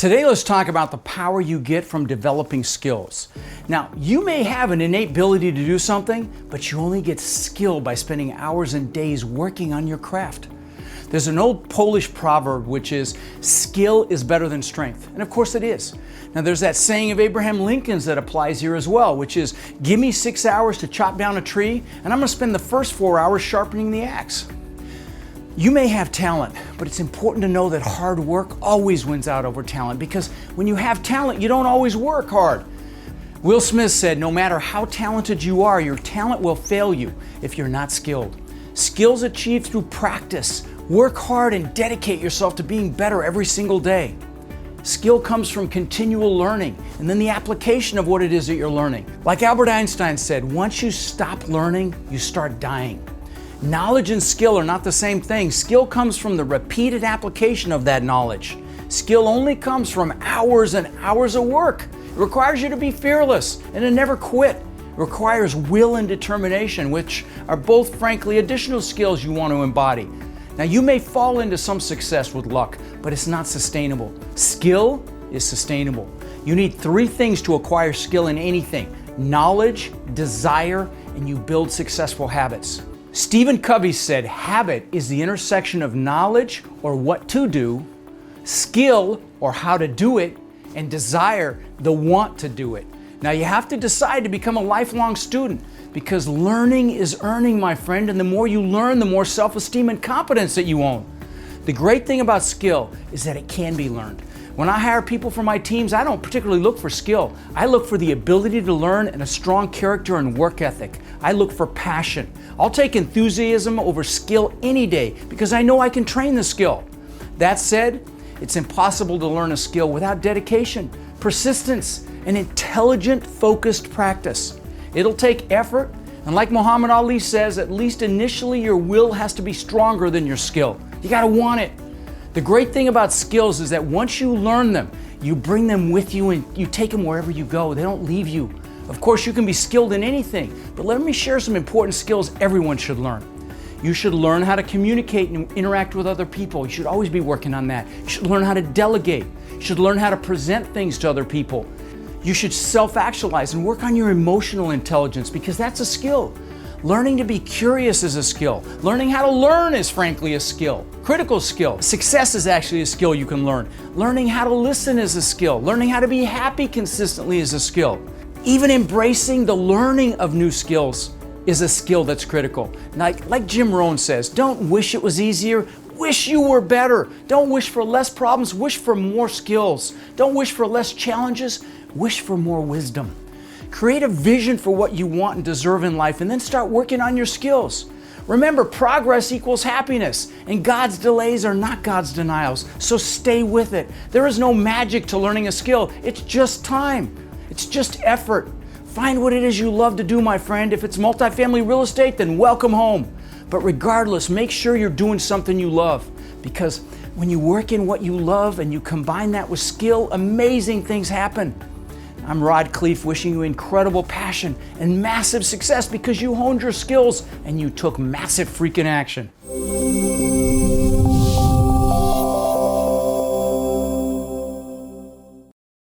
Today, let's talk about the power you get from developing skills. Now, you may have an innate ability to do something, but you only get skill by spending hours and days working on your craft. There's an old Polish proverb which is, skill is better than strength. And of course it is. Now there's that saying of Abraham Lincoln's that applies here as well, which is, give me 6 hours to chop down a tree, and I'm gonna spend the first 4 hours sharpening the axe. You may have talent, but it's important to know that hard work always wins out over talent, because when you have talent, you don't always work hard. Will Smith said, no matter how talented you are, your talent will fail you if you're not skilled. Skills achieved through practice. Work hard and dedicate yourself to being better every single day. Skill comes from continual learning and then the application of what it is that you're learning. Like Albert Einstein said, once you stop learning, you start dying. Knowledge and skill are not the same thing. Skill comes from the repeated application of that knowledge. Skill only comes from hours and hours of work. It requires you to be fearless and to never quit. It requires will and determination, which are both, frankly, additional skills you want to embody. Now, you may fall into some success with luck, but it's not sustainable. Skill is sustainable. You need 3 things to acquire skill in anything: knowledge, desire, and you build successful habits. Stephen Covey said, habit is the intersection of knowledge, or what to do, skill, or how to do it, and desire, the want to do it. Now, you have to decide to become a lifelong student, because learning is earning, my friend, and the more you learn, the more self-esteem and confidence that you own. The great thing about skill is that it can be learned. When I hire people for my teams, I don't particularly look for skill. I look for the ability to learn and a strong character and work ethic. I look for passion. I'll take enthusiasm over skill any day because I know I can train the skill. That said, it's impossible to learn a skill without dedication, persistence, and intelligent, focused practice. It'll take effort, and like Muhammad Ali says, at least initially your will has to be stronger than your skill. You gotta want it. The great thing about skills is that once you learn them, you bring them with you and you take them wherever you go. They don't leave you. Of course, you can be skilled in anything, but let me share some important skills everyone should learn. You should learn how to communicate and interact with other people. You should always be working on that. You should learn how to delegate. You should learn how to present things to other people. You should self-actualize and work on your emotional intelligence, because that's a skill. Learning to be curious is a skill. Learning how to learn is frankly a skill. Critical skill. Success is actually a skill you can learn. Learning how to listen is a skill. Learning how to be happy consistently is a skill. Even embracing the learning of new skills is a skill that's critical. Like Jim Rohn says, don't wish it was easier, wish you were better. Don't wish for less problems, wish for more skills. Don't wish for less challenges, wish for more wisdom. Create a vision for what you want and deserve in life, and then start working on your skills. Remember, progress equals happiness, and God's delays are not God's denials, so stay with it. There is no magic to learning a skill. It's just time. It's just effort. Find what it is you love to do, my friend. If it's multifamily real estate, then welcome home. But regardless, make sure you're doing something you love, because when you work in what you love and you combine that with skill, amazing things happen. I'm Rod Khleif, wishing you incredible passion and massive success because you honed your skills and you took massive freaking action.